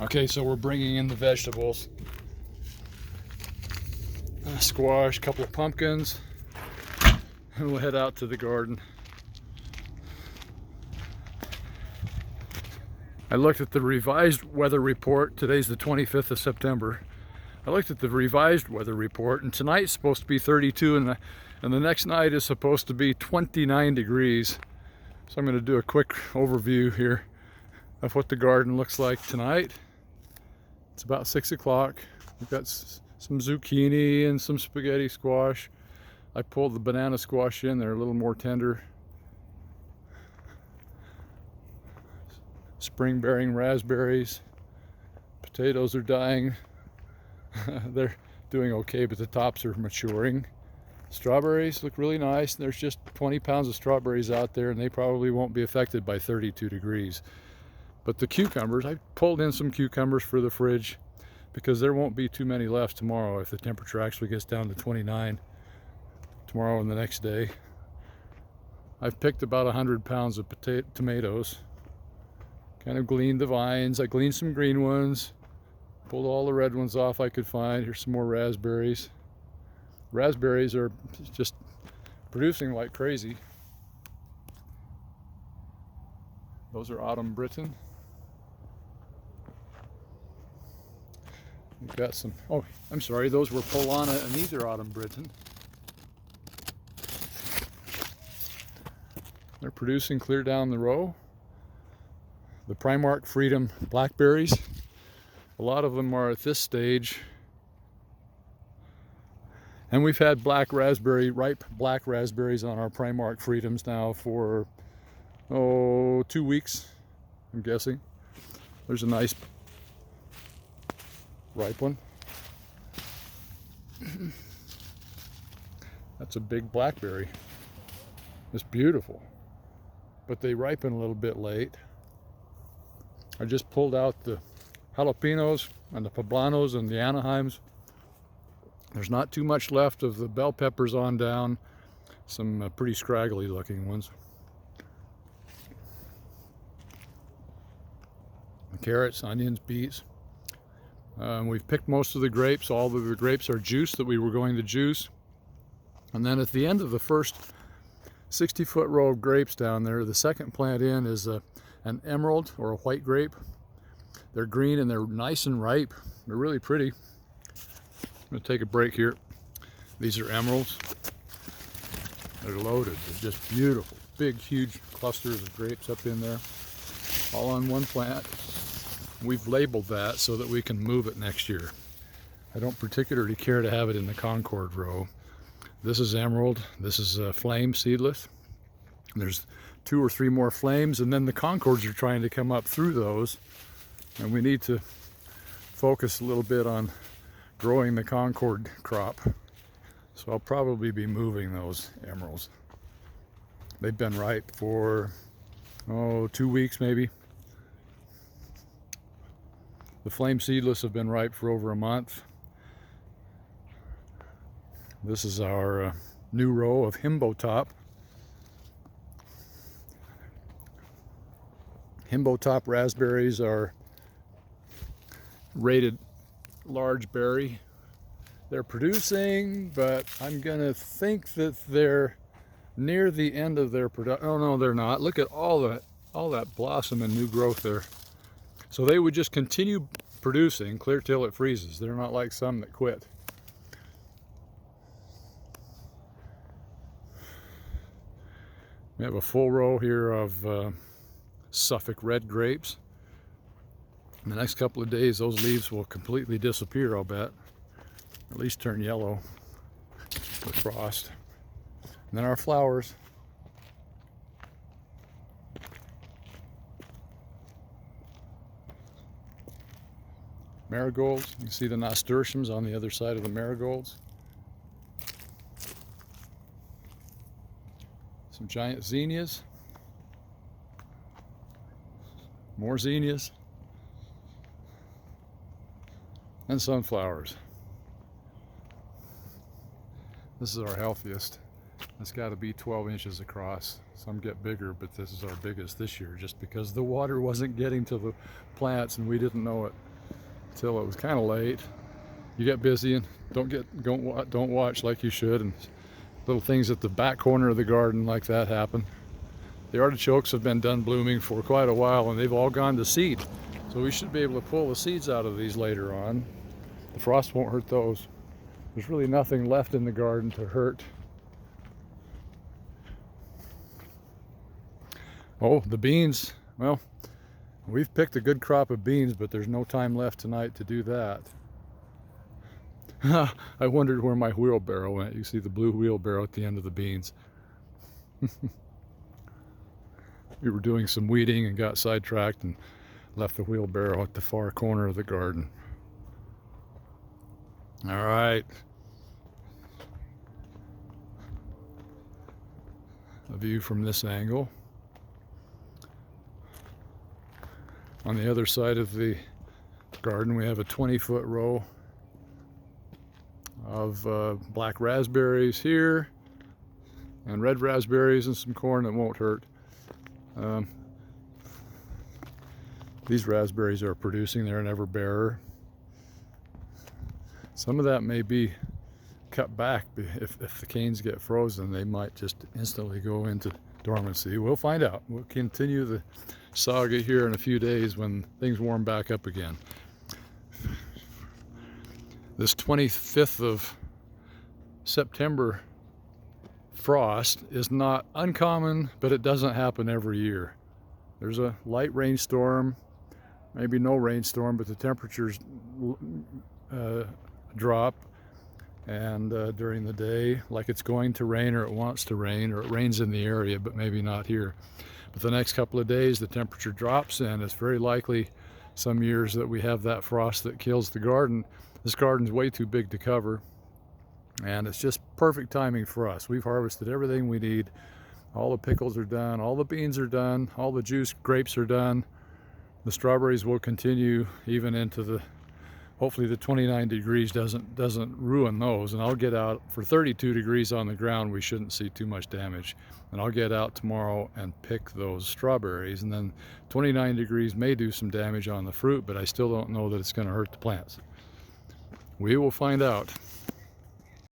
Okay, so we're bringing in the vegetables. Squash, a couple of pumpkins, and we'll head out to the garden. I looked at the revised weather report. Today's the 25th of September. I looked at the revised weather report, and tonight's supposed to be 32, and the next night is supposed to be 29 degrees. So I'm going to do a quick overview here of what the garden looks like tonight. It's about 6 o'clock. We've got some zucchini and some spaghetti squash. I pulled the banana squash in. They're a little more tender. Spring bearing raspberries. Potatoes are dying. They're doing okay, but the tops are maturing. Strawberries look really nice. There's just 20 pounds of strawberries out there, and they probably won't be affected by 32 degrees. But the cucumbers, I pulled in some cucumbers for the fridge because there won't be too many left tomorrow if the temperature actually gets down to 29 tomorrow and the next day. I've picked about 100 pounds of tomatoes. Kind of gleaned the vines. I gleaned some green ones. Pulled all the red ones off I could find. Here's some more raspberries. Raspberries are just producing like crazy. Those are Autumn Britain. We've got some, oh, I'm sorry, those were Polana, and these are Autumn Britain. They're producing clear down the row. The Primark Freedom blackberries. A lot of them are at this stage. And we've had ripe black raspberries on our Primark Freedoms now for, 2 weeks, I'm guessing. There's a nice ripe one. That's a big blackberry. It's beautiful, but they ripen a little bit late. I just pulled out the jalapenos and the poblanos and the Anaheims. There's not too much left of the bell peppers on down. Some pretty scraggly looking ones. The carrots, onions, beets. We've picked most of the grapes. All of the grapes are juice that we were going to juice. And then at the end of the first 60-foot row of grapes down there, the second plant in is an emerald or a white grape. They're green and they're nice and ripe. They're really pretty. I'm going to take a break here. These are emeralds. They're loaded. They're just beautiful. Big, huge clusters of grapes up in there. All on one plant. We've labeled that so that we can move it next year. I don't particularly care to have it in the Concord row. This is emerald. This is flame seedless. There's 2 or 3 more flames, and then the Concords are trying to come up through those. And we need to focus a little bit on growing the Concord crop. So I'll probably be moving those emeralds. They've been ripe for, 2 weeks maybe. The flame seedless have been ripe for over a month. This is our new row of Himbo Top. Himbo Top raspberries are rated large berry. They're producing, but I'm gonna think that they're near the end of their production. Oh no, they're not. Look at all that blossom and new growth there. So they would just continue producing clear till it freezes. They're not like some that quit. We have a full row here of Suffolk red grapes. In the next couple of days, those leaves will completely disappear, I'll bet. At least turn yellow with frost. And then our flowers. Marigolds. You can see the nasturtiums on the other side of the marigolds. Some giant zinnias. More zinnias. And sunflowers. This is our healthiest. It's got to be 12 inches across. Some get bigger, but this is our biggest this year just because the water wasn't getting to the plants and we didn't know it. till it was kind of late. You get busy and don't watch like you should, and little things at the back corner of the garden like that happen. The artichokes have been done blooming for quite a while, and they've all gone to seed. So we should be able to pull the seeds out of these later on. The frost won't hurt those. There's really nothing left in the garden to hurt. Oh, the beans. Well, we've picked a good crop of beans, but there's no time left tonight to do that. I wondered where my wheelbarrow went. You see the blue wheelbarrow at the end of the beans. We were doing some weeding and got sidetracked and left the wheelbarrow at the far corner of the garden. All right. A view from this angle. On the other side of the garden, we have a 20-foot row of black raspberries here, and red raspberries and some corn that won't hurt. These raspberries are producing. They're an ever-bearer. Some of that may be cut back. If the canes get frozen, they might just instantly go into dormancy. We'll find out. We'll continue the saga here in a few days when things warm back up again. This 25th of September frost is not uncommon, but it doesn't happen every year. There's a light rainstorm, maybe no rainstorm, but the temperatures drop, and during the day, like it's going to rain or it wants to rain, or it rains in the area but maybe not here. But the next couple of days the temperature drops, and it's very likely some years that we have that frost that kills the garden. This garden's way too big to cover, and it's just perfect timing for us. We've harvested everything we need. All the pickles are done, all the beans are done, all the juice grapes are done. The strawberries will continue even into the, hopefully the 29 degrees doesn't ruin those, and I'll get out for 32 degrees on the ground. We shouldn't see too much damage, and I'll get out tomorrow and pick those strawberries. And then 29 degrees may do some damage on the fruit, but I still don't know that it's going to hurt the plants. We will find out.